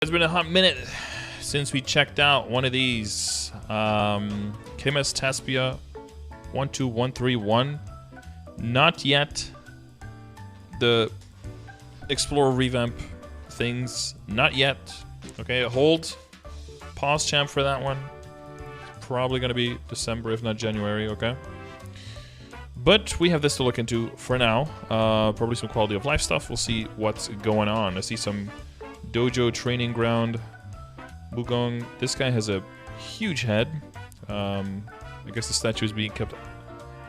it's been a hot minute since we checked out one of these. KMS Taspia 12131. Not yet. The Explorer revamp things. Not yet. Okay, hold. Pause champ for that one. Probably going to be December, if not January, okay? But we have this to look into for now. Probably some quality of life stuff. We'll see what's going on. I see some Dojo training ground. Bugong. This guy has a huge head. I guess the statue is being kept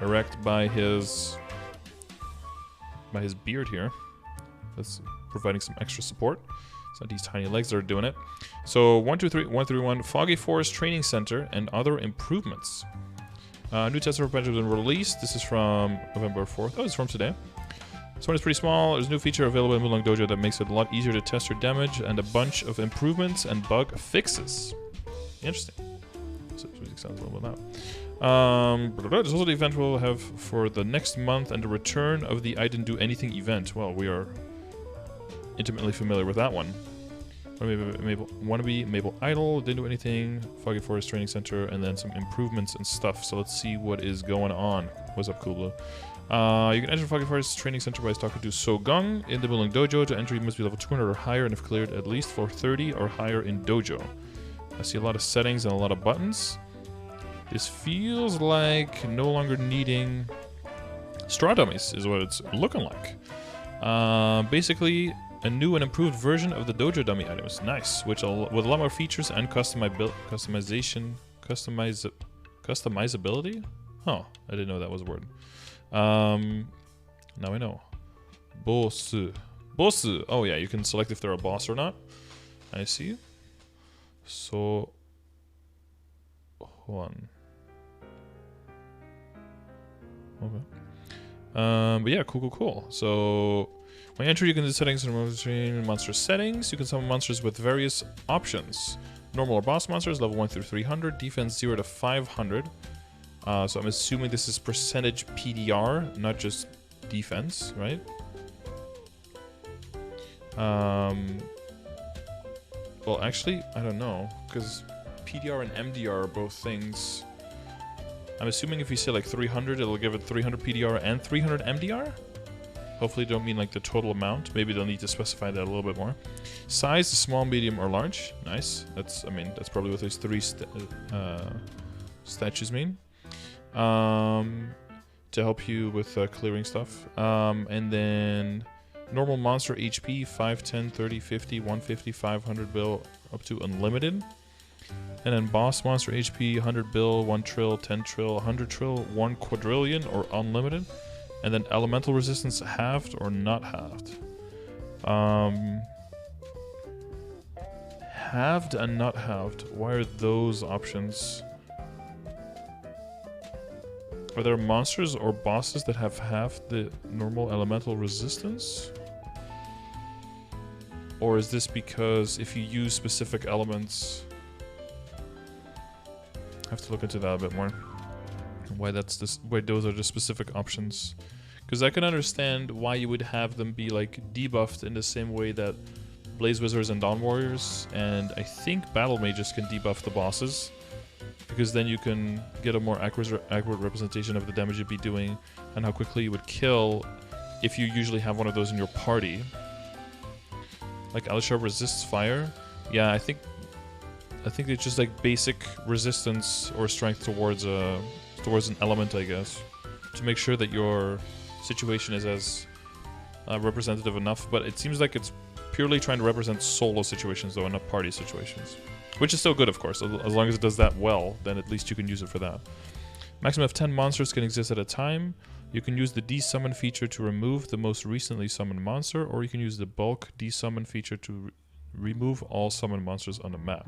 erect by his beard here. That's providing some extra support. It's not these tiny legs that are doing it. So 123-131 Foggy Forest Training Center and other improvements. New Testserver patch has been released. This is from November 4th. Oh, it's from today. This one is pretty small. There's a new feature available in Mulong Dojo that makes it a lot easier to test your damage, and a bunch of improvements and bug fixes. Interesting. So sounds a little bit now. There's also the event we'll have for the next month and the return of the I Didn't Do Anything event. Well, we are intimately familiar with that one. Wannabe Maple Idol, Didn't Do Anything, Foggy Forest Training Center, and then some improvements and stuff. So let's see what is going on. What's up, Cool Blue? You can enter Foggy Forest Training Center by talking to Sogung in the Mulong Dojo. To enter, you must be level 200 or higher and have cleared at least 430 or higher in Dojo. I see a lot of settings and a lot of buttons. This feels like no longer needing straw dummies is what it's looking like. Basically, a new and improved version of the Dojo dummy items. Nice, with a lot more features and customizability. Oh, I didn't know that was a word. Now I know. Boss. Oh yeah, you can select if they're a boss or not. I see. So, hold on. Okay. But yeah, cool. So, when you enter, you can do settings and monster settings. You can summon monsters with various options. Normal or boss monsters, level 1 through 300. Defense 0 to 500. So I'm assuming this is percentage PDR, not just defense, right? Well, actually, I don't know, because PDR and MDR are both things. I'm assuming if you say like 300, it'll give it 300 PDR and 300 MDR? Hopefully don't mean like the total amount. Maybe they'll need to specify that a little bit more. Size, small, medium, or large. Nice. That's probably what those three statues mean. To help you with clearing stuff. And then normal monster HP, 5, 10, 30, 50, 150, 500 bill, up to unlimited. And then boss monster HP, 100 bill, 1 trill, 10 trill, 100 trill, 1 quadrillion, or unlimited. And then elemental resistance halved or not halved. Halved and not halved. Why are those options? Are there monsters or bosses that have halved the normal elemental resistance? Or is this because if you use specific elements... I have to look into that a bit more. Why those are the specific options. Because I can understand why you would have them be like debuffed in the same way that Blaze Wizards and Dawn Warriors and I think Battle Mages can debuff the bosses. Because then you can get a more accurate representation of the damage you'd be doing and how quickly you would kill if you usually have one of those in your party. Like Alistar resists fire. Yeah, I think it's just like basic resistance or strength towards an element, I guess, to make sure that your situation is as representative enough. But it seems like it's purely trying to represent solo situations, though, and not party situations. Which is still good, of course. As long as it does that well, then at least you can use it for that. Maximum of 10 monsters can exist at a time. You can use the desummon feature to remove the most recently summoned monster, or you can use the bulk desummon feature to remove all summoned monsters on the map.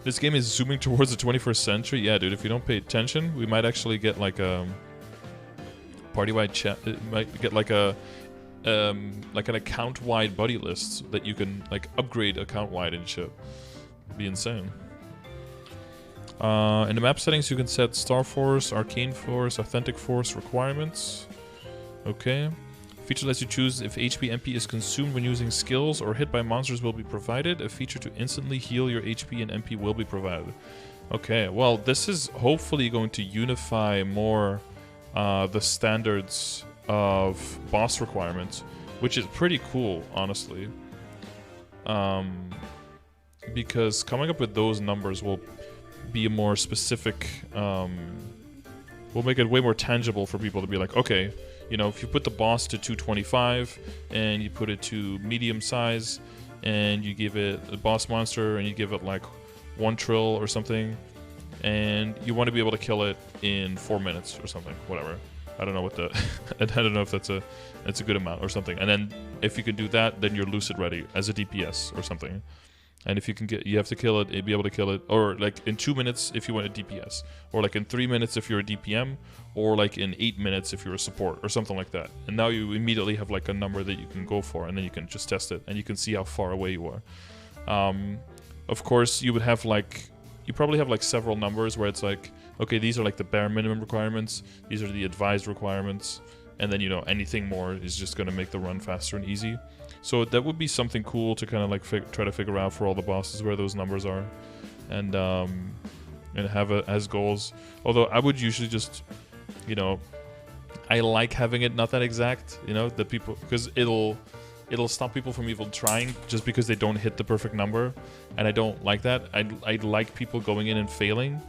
This game is zooming towards the 21st century. Yeah, dude, if you don't pay attention, we might actually get like a party-wide chat. It might get like an account-wide buddy list that you can like upgrade account-wide and shit. It'd be insane. In the map settings, you can set Star Force, Arcane Force, Authentic Force requirements. Okay. Feature lets you choose if HP MP is consumed when using skills or hit by monsters will be provided. A feature to instantly heal your HP and MP will be provided. Okay, well, this is hopefully going to unify more the standards of boss requirements, which is pretty cool, honestly. Because coming up with those numbers will be a more specific, will make it way more tangible for people to be like, okay, you know, if you put the boss to 225 and you put it to medium size and you give it a boss monster and you give it like 1 trill or something, and you want to be able to kill it in 4 minutes or something, whatever. I don't know what the I don't know if that's a good amount or something. And then if you can do that, then you're lucid ready as a DPS or something. And if you can you have to kill it, be able to kill it, or like in 2 minutes if you want a DPS, or like in 3 minutes if you're a DPM, or like in 8 minutes if you're a support or something like that. And now you immediately have like a number that you can go for, and then you can just test it, and you can see how far away you are. Of course, you would have like, you probably have like several numbers where it's like, okay, these are like the bare minimum requirements, these are the advised requirements, and then, you know, anything more is just going to make the run faster and easy. So that would be something cool to kind of like try to figure out for all the bosses where those numbers are, and have it as goals. Although I would usually just, you know, I like having it not that exact, you know, that people, because it'll stop people from even trying just because they don't hit the perfect number, and I don't like that. I like people going in and failing,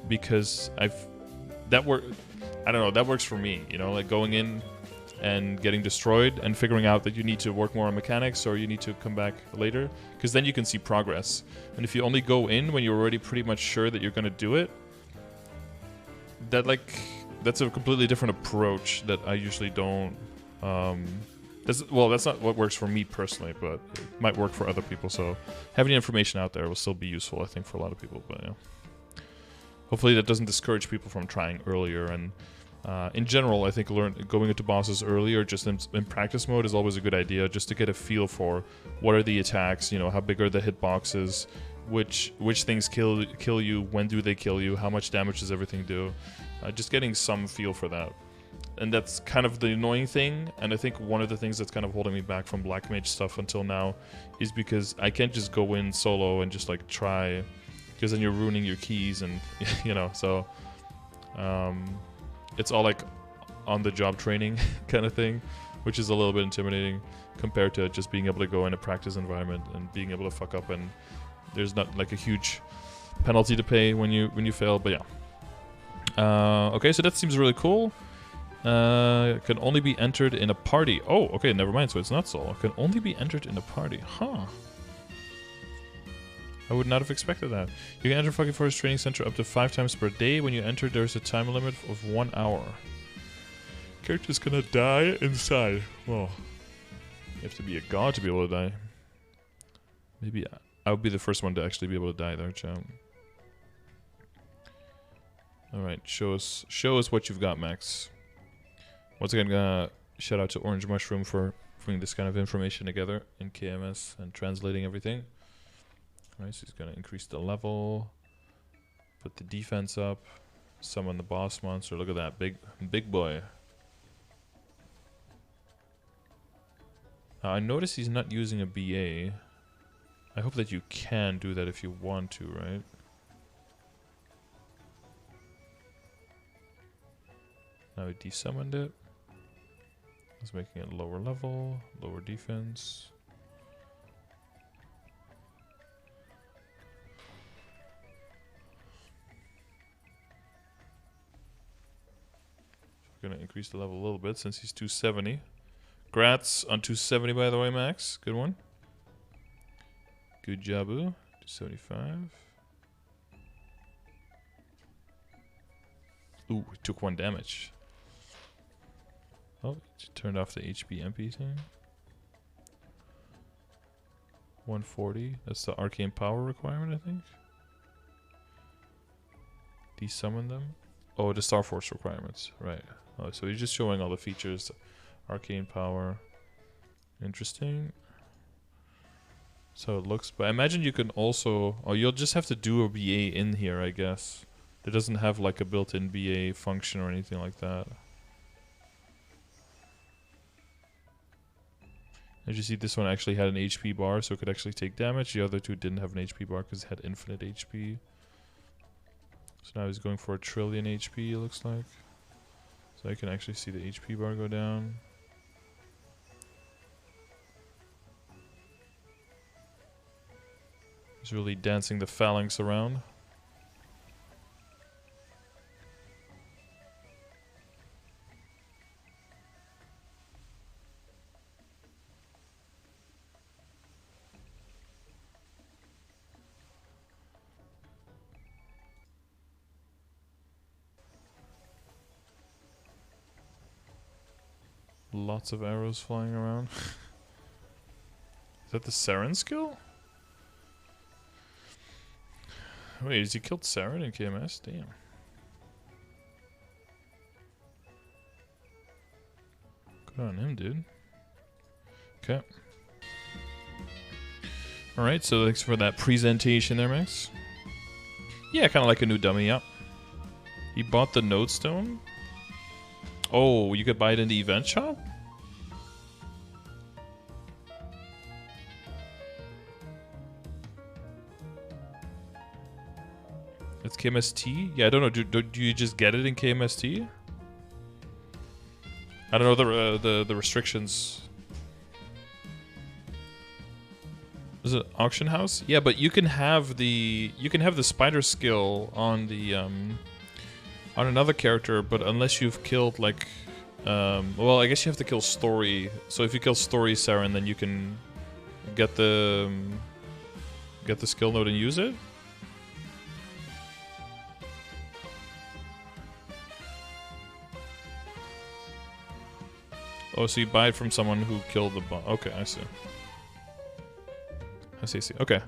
because I don't know, that works for me, you know, like going in and getting destroyed and figuring out that you need to work more on mechanics or you need to come back later, because then you can see progress. And if you only go in when you're already pretty much sure that you're going to do it, that's a completely different approach that I usually don't. That's not what works for me personally, but it might work for other people. So having the information out there will still be useful, I think, for a lot of people. But yeah, hopefully that doesn't discourage people from trying earlier. And in general, I think going into bosses earlier, just in practice mode, is always a good idea, just to get a feel for what are the attacks, you know, how big are the hitboxes, which things kill you, when do they kill you, how much damage does everything do, just getting some feel for that. And that's kind of the annoying thing, and I think one of the things that's kind of holding me back from Black Mage stuff until now is because I can't just go in solo and just like try, because then you're ruining your keys, and you know, so it's all like on-the-job training kind of thing, which is a little bit intimidating compared to just being able to go in a practice environment and being able to fuck up, and there's not like a huge penalty to pay when you fail. But yeah, okay, so that seems really cool. Can only be entered in a party. Oh, okay, never mind. So it's not solo. Can only be entered in a party. Huh. I would not have expected that. You can enter Foggy Forest Training Center up to 5 times per day. When you enter, there's a time limit of 1 hour. Character's gonna die inside. Well, you have to be a god to be able to die. Maybe I would be the first one to actually be able to die there, chat. Alright, show us what you've got, Max. Once again, shout out to Orangemushroom for putting this kind of information together in KMS and translating everything. Alright, so he's going to increase the level, put the defense up, summon the boss monster. Look at that, big boy. I notice he's not using a BA. I hope that you can do that if you want to, right? Now he desummoned it. He's making it lower level, lower defense. We're gonna increase the level a little bit since he's 270. Grats on 270, by the way, Max. Good one. Good job, 275. Ooh, he took 1 damage. Oh, turned off the HP MP thing. 140. That's the arcane power requirement, I think. Desummon them. Oh, the Star Force requirements. Right. Oh, so you're just showing all the features. Arcane power. Interesting. So it looks. But I imagine you can also. Oh, you'll just have to do a BA in here, I guess. It doesn't have like a built-in BA function or anything like that. As you see, this one actually had an HP bar, so it could actually take damage. The other two didn't have an HP bar because it had infinite HP. So now he's going for a trillion HP, it looks like. So I can actually see the HP bar go down. He's really dancing the phalanx around. Lots of arrows flying around. Is that the Saren skill? Wait, has he killed Saren in KMS? Damn. Good on him, dude. Okay. Alright, so thanks for that presentation there, Max. Yeah, kind of like a new dummy, yeah. He bought the Nodestone. Oh, you could buy it in the event shop? It's KMST? Yeah, I don't know. Do you just get it in KMST? I don't know the restrictions. Is it auction house? Yeah, but you can have the spider skill on the on another character, but unless you've killed like well, I guess you have to kill Story. So if you kill Story Saren, then you can get the skill node and use it. Oh, so you buy it from someone who killed the boss. Okay, I see. I see. Okay.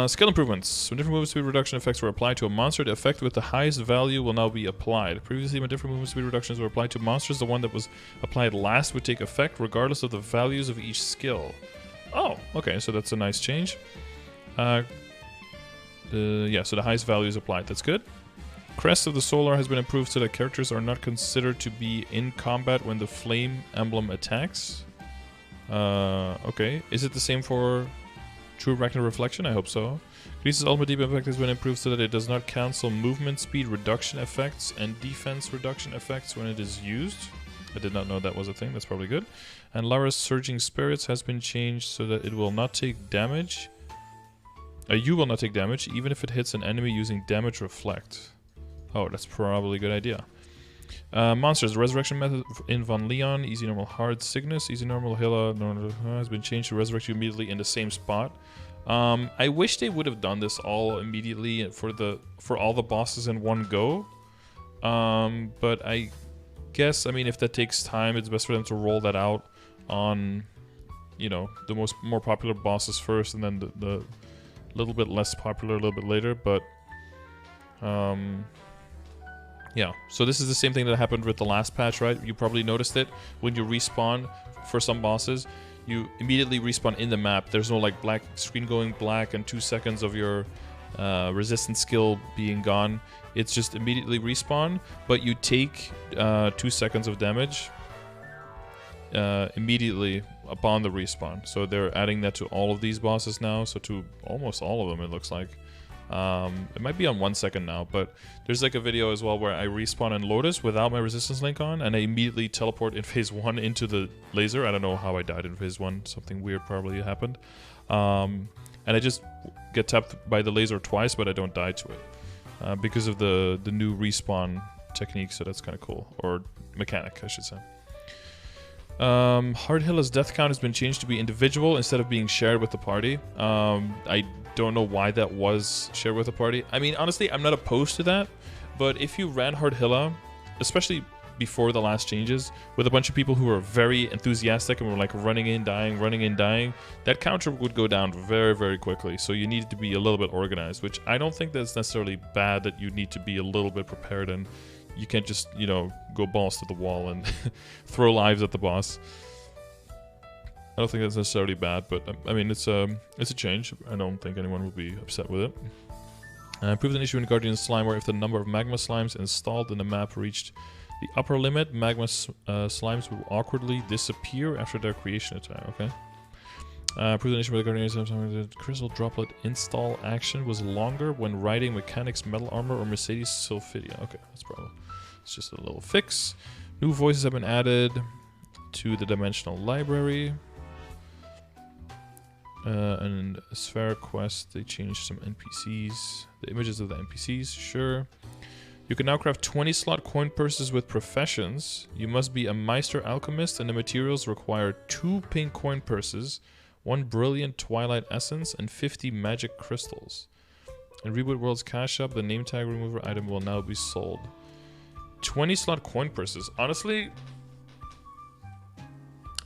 Skill improvements. When different movement speed reduction effects were applied to a monster, the effect with the highest value will now be applied. Previously, when different movement speed reductions were applied to monsters, the one that was applied last would take effect regardless of the values of each skill. Oh, okay, so that's a nice change. Yeah, so the highest value is applied. That's good. Crest of the Solar has been improved so that characters are not considered to be in combat when the flame emblem attacks. Okay. Is it the same for True Arachnid Reflection? I hope so. Grease's ultimate deep effect has been improved so that it does not cancel movement speed reduction effects and defense reduction effects when it is used. I did not know that was a thing. That's probably good. And Lara's Surging Spirits has been changed so that it will not take damage. You will not take damage even if it hits an enemy using Damage Reflect. Oh, that's probably a good idea. Monsters. The resurrection method in Von Leon. Easy, normal, hard. Cygnus. Easy, normal, Hilla. Has been changed to resurrect you immediately in the same spot. I wish they would have done this all immediately for all the bosses in one go. But I guess, I mean, if that takes time, it's best for them to roll that out on, you know, the more popular bosses first, and then the little bit less popular a little bit later. But yeah, so this is the same thing that happened with the last patch, right? You probably noticed it. When you respawn for some bosses, you immediately respawn in the map. There's no like black screen going black and 2 seconds of your resistance skill being gone. It's just immediately respawn, but you take 2 seconds of damage immediately upon the respawn. So they're adding that to all of these bosses now, so to almost all of them it looks like. It might be on 1 second now, but there's like a video as well where I respawn in Lotus without my resistance link on, and I immediately teleport in phase 1 into the laser. I don't know how I died in phase 1. Something weird probably happened. And I just get tapped by the laser twice, but I don't die to it. Because of the new respawn technique, so that's kind of cool. Or mechanic, I should say. Hard Hilla's death count has been changed to be individual instead of being shared with the party. I don't know why that was shared with the party. I mean, honestly, I'm not opposed to that, but if you ran Hard Hilla, especially before the last changes, with a bunch of people who were very enthusiastic and were like running in, dying, that counter would go down very, very quickly. So you needed to be a little bit organized, which I don't think that's necessarily bad, that you need to be a little bit prepared, and you can't just, you know, go balls to the wall and throw lives at the boss. I don't think that's necessarily bad, but I mean, it's a change. I don't think anyone will be upset with it. Improved an issue in Guardian Slime where if the number of magma slimes installed in the map reached the upper limit, magma slimes will awkwardly disappear after their creation time. Okay. Prove the nation with the crystal droplet install action was longer when riding Mechanics Metal Armor or Mercedes Sulfidia. Okay, that's probably. It's just a little fix. New voices have been added to the Dimensional Library. And Sphere Quest, they changed some NPCs. The images of the NPCs, sure. You can now craft 20 slot coin purses with professions. You must be a Meister Alchemist, and the materials require 2 pink coin purses, 1 brilliant Twilight Essence, and 50 magic crystals. In Reboot World's cash shop, the name tag remover item will now be sold. 20 slot coin purses. Honestly,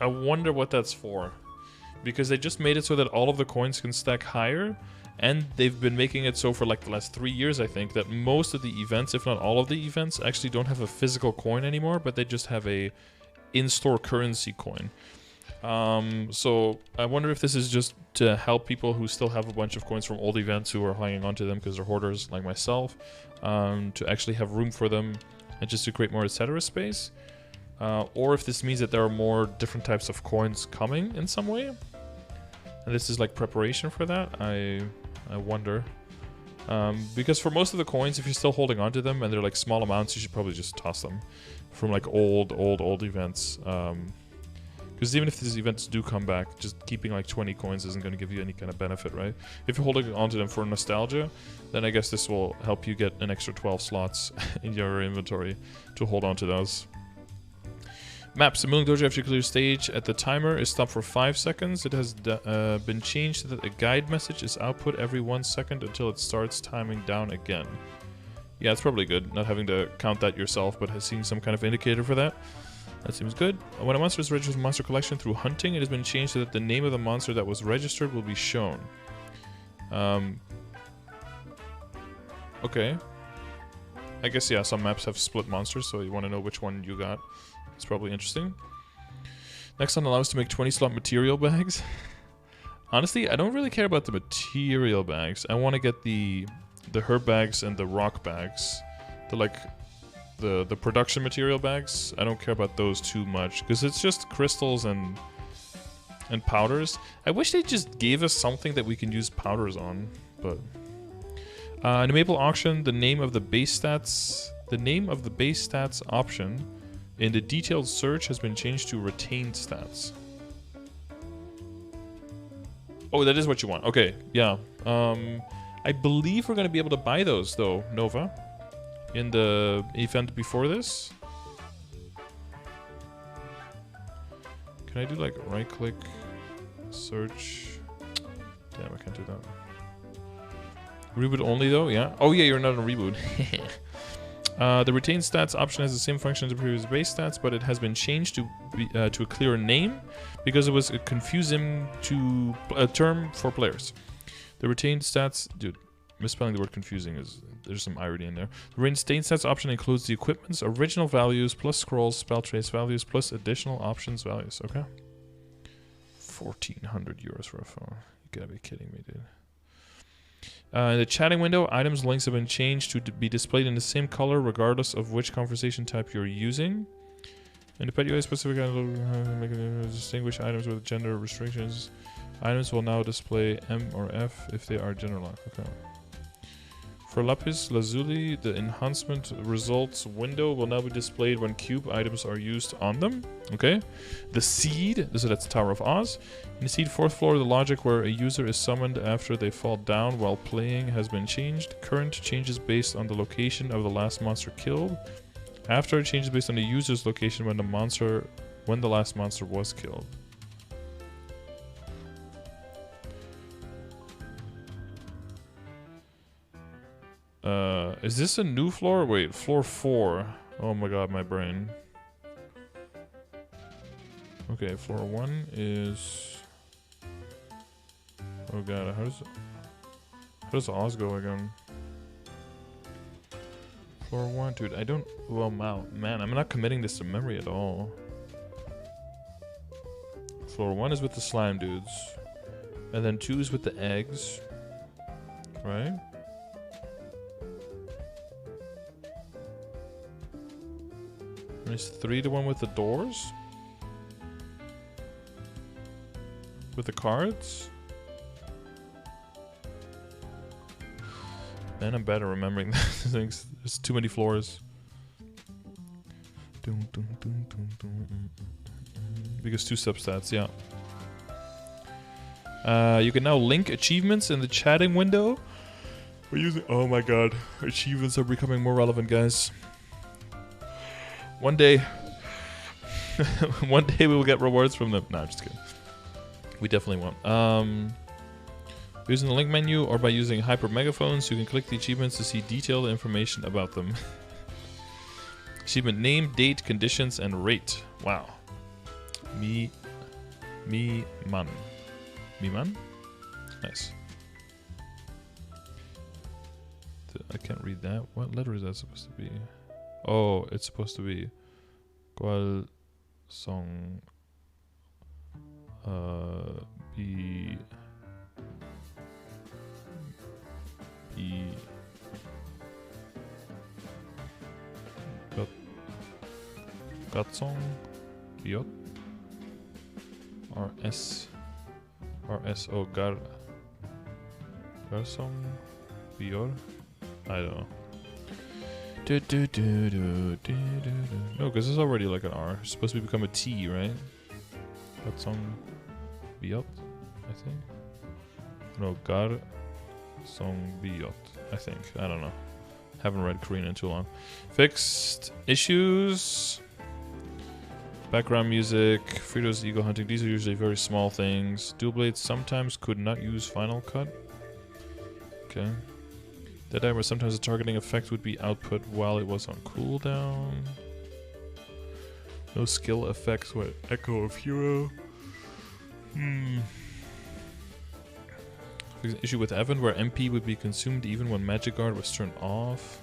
I wonder what that's for. Because they just made it so that all of the coins can stack higher, and they've been making it so for like the last 3 years, I think, that most of the events, if not all of the events, actually don't have a physical coin anymore, but they just have a in-store currency coin. So I wonder if this is just to help people who still have a bunch of coins from old events who are hanging on to them because they're hoarders like myself, to actually have room for them and just to create more etc. space. Or if this means that there are more different types of coins coming in some way. And this is like preparation for that, I wonder. Because for most of the coins, if you're still holding on to them and they're like small amounts, you should probably just toss them from like old events. Because even if these events do come back, just keeping like 20 coins isn't going to give you any kind of benefit, right? If you're holding onto them for nostalgia, then I guess this will help you get an extra 12 slots in your inventory to hold on to those. Maps. The Milling Dojo after you clear stage at the timer is stopped for 5 seconds. It has been changed so that a guide message is output every 1 second until it starts timing down again. Yeah, it's probably good, not having to count that yourself, but seeing some kind of indicator for that. That seems good. When a monster is registered in Monster Collection through hunting, it has been changed so that the name of the monster that was registered will be shown. Okay. I guess, yeah, some maps have split monsters, so you want to know which one you got. It's probably interesting. Next one allows us to make 20 slot material bags. Honestly, I don't really care about the material bags. I want to get the herb bags and the rock bags. The production material bags. I don't care about those too much because it's just crystals and powders. I wish they just gave us something that we can use powders on, but in the Maple auction, the name of the base stats option in the detailed search has been changed to retained stats. Oh, that is what you want. Okay, yeah. I believe we're gonna be able to buy those though, Nova, in the event before this. Can I do like right click, search? Damn, I can't do that. Reboot only though, yeah. Oh yeah, you're not on reboot. The retained stats option has the same function as the previous base stats, but it has been changed to a clearer name because it was a confusing term for players. The retained stats, dude, misspelling the word confusing there's some irony in there. The retained stats option includes the equipment's original values plus scrolls, spell trace values plus additional options values. Okay, 1,400 euros for a phone. You gotta be kidding me, dude. In the chatting window, items links have been changed to be displayed in the same color regardless of which conversation type you're using. In the pet UI specific distinguish items with gender restrictions. Items will now display M or F if they are gender locked. Okay. For Lapis Lazuli, the enhancement results window will now be displayed when cube items are used on them. Okay. The seed, so that's the Tower of Oz. In the seed 4th floor, the logic where a user is summoned after they fall down while playing has been changed. Current changes based on the location of the last monster killed. After, it changes based on the user's location when the last monster was killed. Is this a new floor? Wait, floor 4. Oh my god, my brain. Okay, floor 1 is... Oh god, how does Oz go again? Floor 1, dude, I don't... Well, man, I'm not committing this to memory at all. Floor 1 is with the slime dudes. And then 2 is with the eggs. Right? Is 3 the one with the doors? With the cards? Man, I'm bad at remembering things. There's too many floors. Because 2 substats, yeah. You can now link achievements in the chatting window. We're using. Oh my god, achievements are becoming more relevant, guys. One day, one day we will get rewards from them. No, I'm just kidding. We definitely won't. Using the link menu or by using hyper megaphones, you can click the achievements to see detailed information about them. Achievement name, date, conditions, and rate. Wow. Me man. Me man? Nice. I can't read that. What letter is that supposed to be? Oh, it's supposed to be Qual song be Gatsong Biot RSO Garsong Bior. I don't know. No, because it's already like an R. It's supposed to become a T, right? Gatsong Biot, I think. No, Garsong Biot, I think. I don't know. Haven't read Korean in too long. Fixed issues. Background music. Frito's ego hunting. These are usually very small things. Dual Blades sometimes could not use Final Cut. Okay. Deadeye where sometimes a targeting effect would be output while it was on cooldown. No skill effects with Echo of Hero. Issue with Evan where MP would be consumed even when Magic Guard was turned off.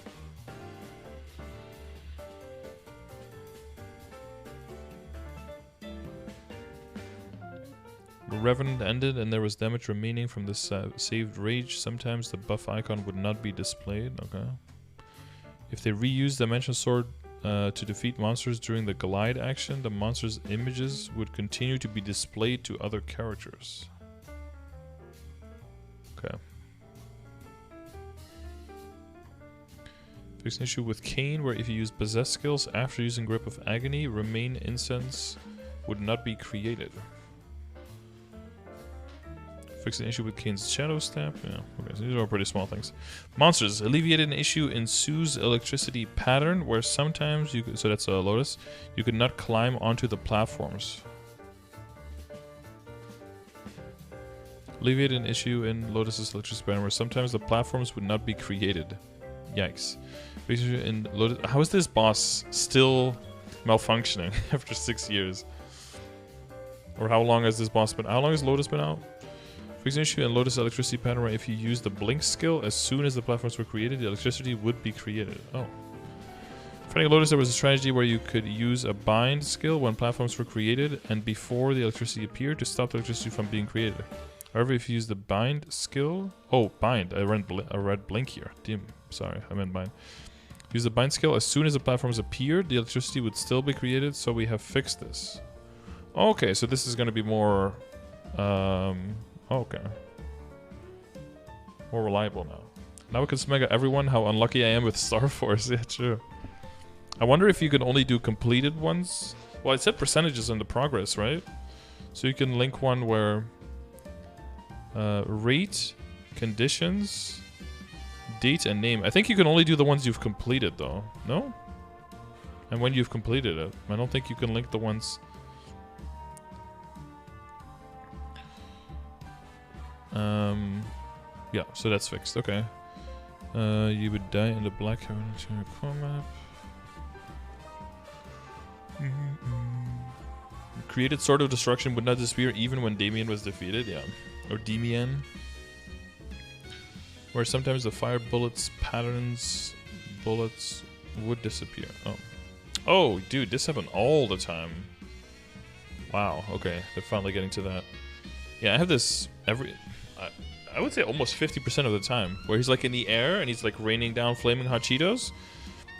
Revenant ended and there was damage remaining from the saved rage. Sometimes the buff icon would not be displayed. Okay. If they reuse Dimension Sword to defeat monsters during the glide action, the monsters' images would continue to be displayed to other characters. Okay. Fix an issue with Kane where if you use possess skills after using Grip of Agony, Remain Incense would not be created. Fix an issue with Kane's Shadow Step. Yeah, okay, so these are all pretty small things. Monsters. Alleviated an issue in Sue's electricity pattern where sometimes you could, so that's Lotus, you could not climb onto the platforms. Alleviated an issue in Lotus's electricity pattern where sometimes the platforms would not be created. Yikes. Fix an issue in Lotus. How is this boss still malfunctioning after 6 years? Or how long has this boss been? How long has Lotus been out? Fix an issue in Lotus electricity pattern where if you use the blink skill, as soon as the platforms were created, the electricity would be created. Oh. Fighting Lotus, there was a strategy where you could use a bind skill when platforms were created and before the electricity appeared to stop the electricity from being created. However, if you use the bind skill... Oh, bind. I read blink here. Damn. Sorry, I meant bind. Use the bind skill. As soon as the platforms appeared, the electricity would still be created, so we have fixed this. Okay, so this is going to be more... okay. More reliable now. Now we can smega everyone how unlucky I am with Star Force. Yeah, true. I wonder if you can only do completed ones. Well, it said percentages in the progress, right? So you can link one where... rate, conditions, date, and name. I think you can only do the ones you've completed, though. No? And when you've completed it. I don't think you can link the ones... yeah, so that's fixed. Okay. You would die in the Black Heron core map. Created Sword of Destruction would not disappear even when Damien was defeated. Yeah. Or Demian. Where sometimes the fire bullets bullets would disappear. Oh. Oh, dude, this happened all the time. Wow, okay. They're finally getting to that. Yeah, I have this every... I would say almost 50% of the time, where he's like in the air and he's like raining down flaming hot Cheetos,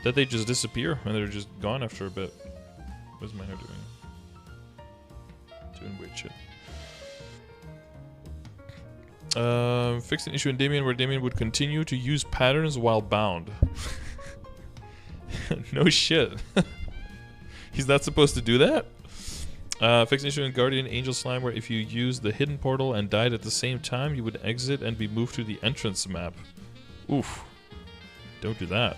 that they just disappear and they're just gone after a bit. What's my hair doing? Doing weird shit. Fixed an issue in Damien where Damien would continue to use patterns while bound. No shit. He's not supposed to do that? Fixed an issue in Guardian Angel Slime where if you used the hidden portal and died at the same time, you would exit and be moved to the entrance map. Oof. Don't do that.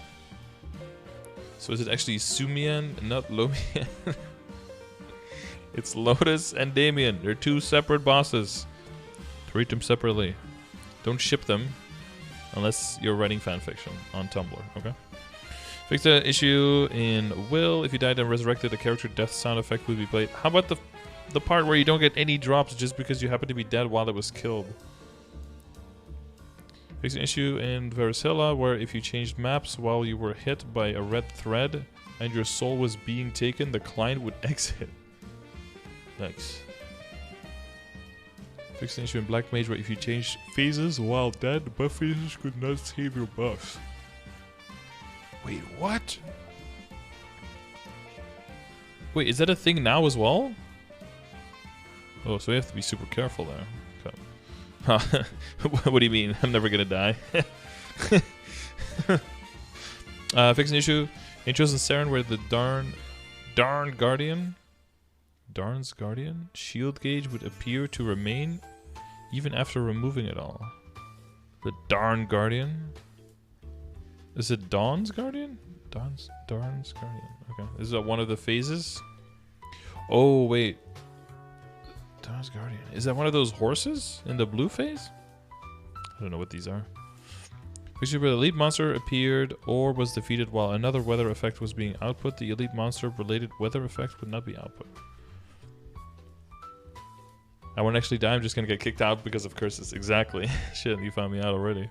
So is it actually Sumian, not Lomian? It's Lotus and Damien. They're two separate bosses. Treat them separately. Don't ship them unless you're writing fanfiction on Tumblr, okay? Fix the issue in Will. If you died and resurrected, the character death sound effect would be played. How about the part where you don't get any drops just because you happen to be dead while it was killed? Fix an issue in Varicella where if you changed maps while you were hit by a red thread and your soul was being taken, the client would exit. Thanks. Fix an issue in Black Mage where if you changed phases while dead, buff phases could not save your buffs. Wait, what? Wait, is that a thing now as well? Oh, so we have to be super careful there. Okay. Huh. What do you mean? I'm never gonna die. Fix an issue in Chosen Saren where the Darn's Guardian shield gauge would appear to remain even after removing it all. The Darn Guardian? Is it Dawn's Guardian? Dawn's Guardian. Okay. Is that one of the phases? Oh, wait. Dawn's Guardian. Is that one of those horses in the blue phase? I don't know what these are. Picture where the elite monster appeared or was defeated while another weather effect was being output. The elite monster related weather effect would not be output. I won't actually die. I'm just going to get kicked out because of curses. Exactly. Shit, you found me out already.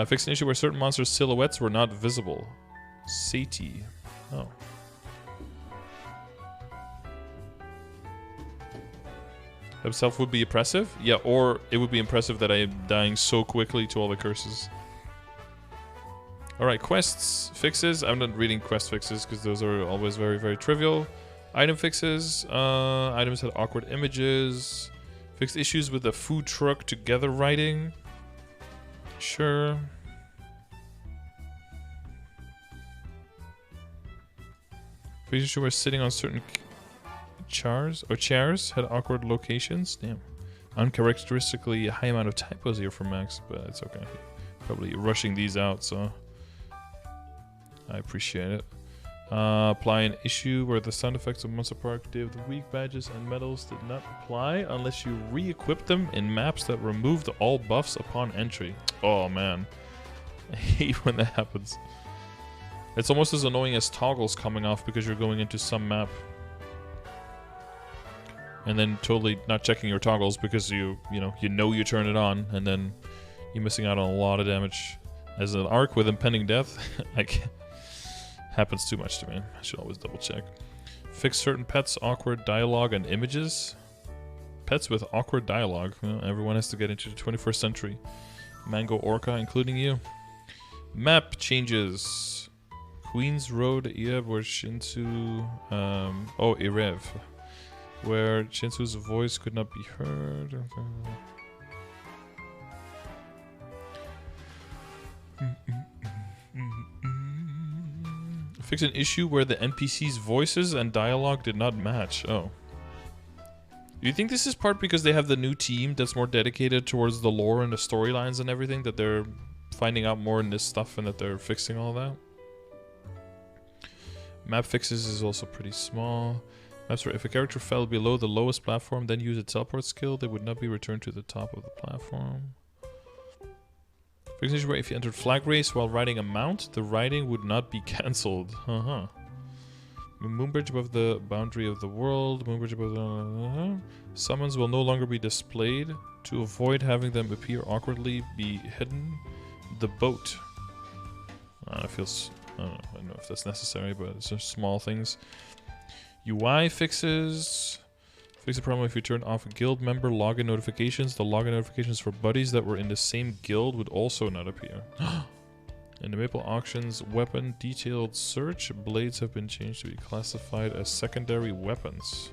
Fixed an issue where certain monsters' silhouettes were not visible. Sati. Oh. Himself would be oppressive? Yeah, or it would be impressive that I am dying so quickly to all the curses. Alright, quests, fixes. I'm not reading quest fixes because those are always very, very trivial. Item fixes. Items had awkward images. Fixed issues with the food truck together writing. Sure. Pretty sure we're sitting on certain chairs had awkward locations. Damn. Uncharacteristically high amount of typos here for Max, but it's okay. Probably rushing these out, so I appreciate it. Apply an issue where the sound effects of Monster Park Day of the Week badges and medals did not apply unless you re-equip them in maps that removed all buffs upon entry. Oh man, I hate when that happens. It's almost as annoying as toggles coming off because you're going into some map and then totally not checking your toggles because you know you turn it on and then you're missing out on a lot of damage. As an arc with impending death, happens too much to me. I should always double check. Fix certain pets' awkward dialogue and images. Pets with awkward dialogue. Well, everyone has to get into the 21st century. Mango Orca, including you. Map changes. Queen's Road, Ieb, where Shinsu... Irev. Where Shinsu's voice could not be heard. Fix an issue where the NPC's voices and dialogue did not match. Oh. Do you think this is part because they have the new team that's more dedicated towards the lore and the storylines and everything, that they're finding out more in this stuff and that they're fixing all that? Map fixes is also pretty small. Maps where if a character fell below the lowest platform, then use a teleport skill, they would not be returned to the top of the platform. Fix an issue where if you entered Flag Race while riding a mount, the riding would not be cancelled. Moonbridge above the boundary of the world. Moonbridge above the... Summons will no longer be displayed. To avoid having them appear awkwardly, be hidden. The boat. It feels... I don't know if that's necessary, but it's just small things. UI fixes. Fix the problem if you turn off guild member login notifications. The login notifications for buddies that were in the same guild would also not appear. In the Maple Auctions weapon detailed search, blades have been changed to be classified as secondary weapons.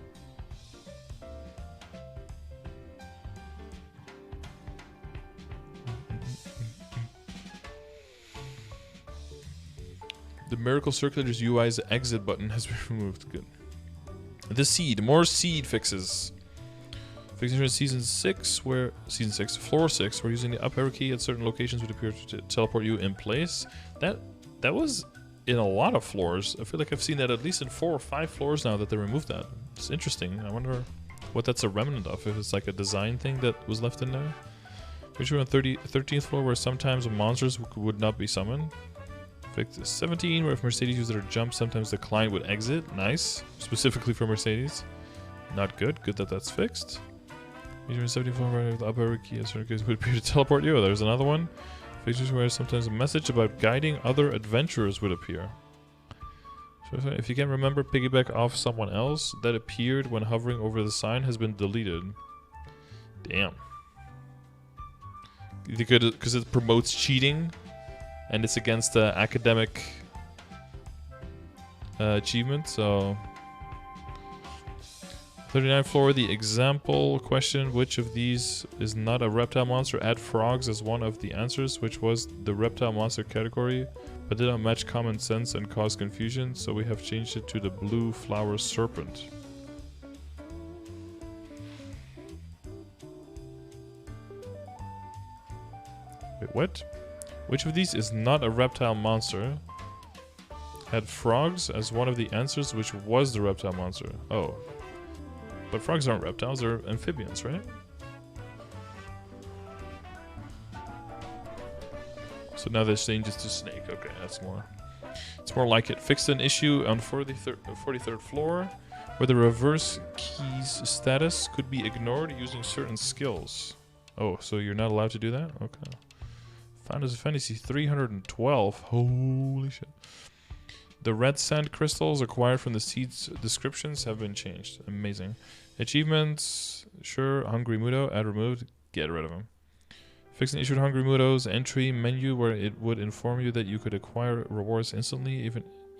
The Miracle Circulator's UI's exit button has been removed. Good. The seed. More seed fixes. Fixing in season 6, floor 6, where using the up arrow key at certain locations would appear to teleport you in place. That was in a lot of floors. I feel like I've seen that at least in 4 or 5 floors now that they removed that. It's interesting. I wonder what that's a remnant of. If it's like a design thing that was left in there. Which we're on 13th floor, where sometimes monsters would not be summoned. Fix 17, where if Mercedes used her jump, sometimes the client would exit. Nice. Specifically for Mercedes. Not good. Good that that's fixed. 74 where the up arrow key would appear to teleport you. There's another one. Features where sometimes a message about guiding other adventurers would appear. So if you can remember piggyback off someone else that appeared when hovering over the sign has been deleted. Damn. Because it promotes cheating and it's against academic achievement, so 39th floor, the example question, which of these is not a reptile monster? Add frogs as one of the answers, which was the reptile monster category, but did not match common sense and cause confusion, so we have changed it to the blue flower serpent. Wait, what? Which of these is not a reptile monster? Had frogs as one of the answers, which was the reptile monster. Oh. But frogs aren't reptiles, they're amphibians, right? So now this changes to snake. Okay, that's more. It's more like it. Fixed an issue on 43rd floor where the reverse key's status could be ignored using certain skills. Oh, so you're not allowed to do that? Okay. Final Fantasy 312. Holy shit. The red sand crystals acquired from the seed's descriptions have been changed. Amazing. Achievements, sure. Hungry Mudo, add removed. Get rid of them. Fix an issue to Hungry Mudo's entry menu where it would inform you that you could acquire rewards instantly,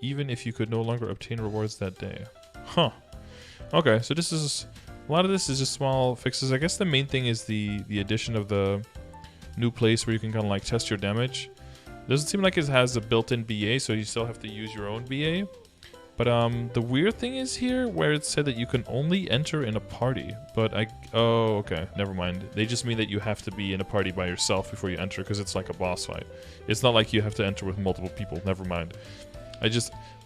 even if you could no longer obtain rewards that day. Huh. Okay, so this is a lot of this is just small fixes. I guess the main thing is the addition of the new place where you can kind of like test your damage. Doesn't seem like it has a built-in BA, so you still have to use your own BA. But the weird thing is here where it said that you can only enter in a party. But oh, okay, never mind. They just mean that you have to be in a party by yourself before you enter, because it's like a boss fight. It's not like you have to enter with multiple people. Never mind.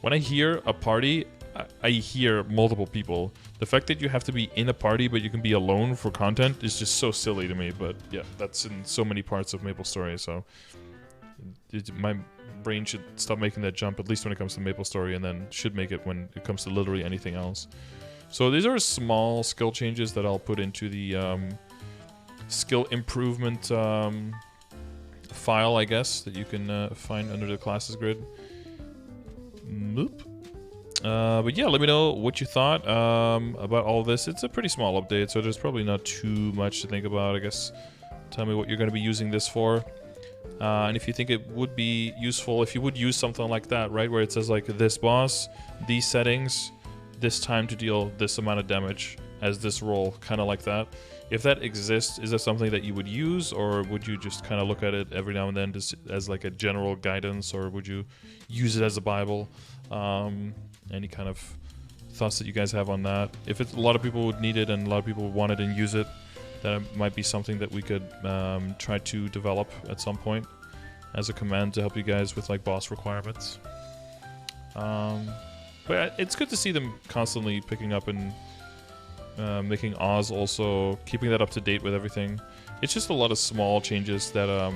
When I hear a party, I hear multiple people. The fact that you have to be in a party but you can be alone for content is just so silly to me. But yeah, that's in so many parts of MapleStory, so my brain should stop making that jump, at least when it comes to MapleStory, and then should make it when it comes to literally anything else. So these are small skill changes that I'll put into the skill improvement file, I guess, that you can find under the classes grid. Nope. But yeah, let me know what you thought about all of this. It's a pretty small update, so there's probably not too much to think about, I guess. Tell me what you're going to be using this for. And if you think it would be useful, if you would use something like that, right, where it says like this boss, these settings, this time to deal this amount of damage as this roll, kind of like that. If that exists, is that something that you would use, or would you just kind of look at it every now and then just as like a general guidance, or would you use it as a Bible? Any kind of thoughts that you guys have on that? If a lot of people would need it and a lot of people would want it and use it, that might be something that we could try to develop at some point as a command to help you guys with like boss requirements. But it's good to see them constantly picking up and making Oz also, keeping that up to date with everything. It's just a lot of small changes that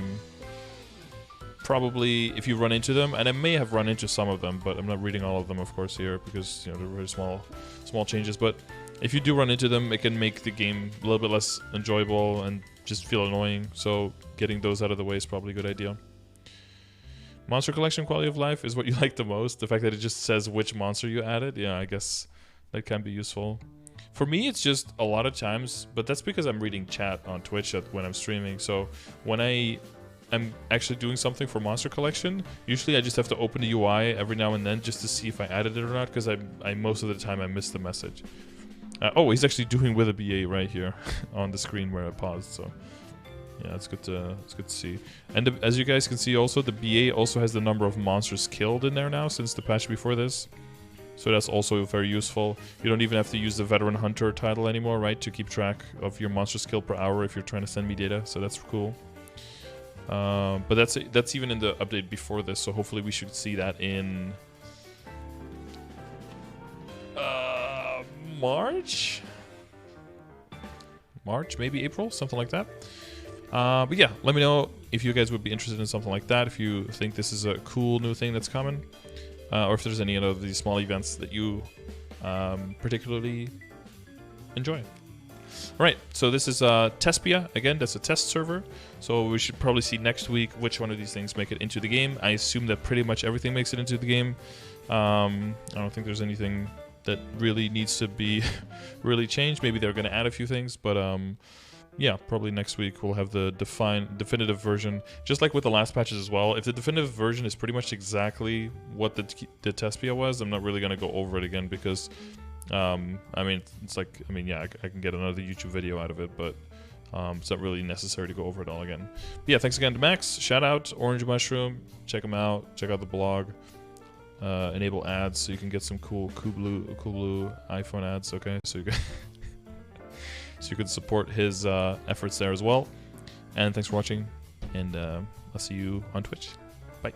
probably, if you run into them, and I may have run into some of them, but I'm not reading all of them, of course, here, because they're very small changes. But if you do run into them, it can make the game a little bit less enjoyable and just feel annoying. So getting those out of the way is probably a good idea. Monster collection quality of life is what you like the most. The fact that it just says which monster you added. Yeah, I guess that can be useful. For me, it's just a lot of times, but that's because I'm reading chat on Twitch when I'm streaming. So when I'm actually doing something for monster collection, usually I just have to open the UI every now and then just to see if I added it or not, because I most of the time I miss the message. Oh, he's actually doing with a BA right here on the screen where I paused, so Yeah, it's good to see. And as you guys can see, also the BA also has the number of monsters killed in there now since the patch before this. So that's also very useful. You don't even have to use the Veteran Hunter title anymore, right? To keep track of your monsters killed per hour if you're trying to send me data. So that's cool. But that's even in the update before this. So hopefully we should see that in March, maybe April, something like that. But yeah, let me know if you guys would be interested in something like that. If you think this is a cool new thing that's coming. Or if there's any of these small events that you particularly enjoy. Alright, so this is Tespia. Again, that's a test server. So we should probably see next week which one of these things make it into the game. I assume that pretty much everything makes it into the game. I don't think there's anything that really needs to be really changed. Maybe they're going to add a few things, but yeah, probably next week we'll have the definitive version, just like with the last patches as well. If the definitive version is pretty much exactly what the Tespia was, I'm not really going to go over it again because, I mean, it's like, I mean, yeah, I can get another YouTube video out of it, but it's not really necessary to go over it all again. But yeah, thanks again to Max. Shout out Orangemushroom. Check him out. Check out the blog. Enable ads so you can get some cool blue iPhone ads. Okay, so you can so you can support his efforts there as well. And thanks for watching, and I'll see you on Twitch. Bye.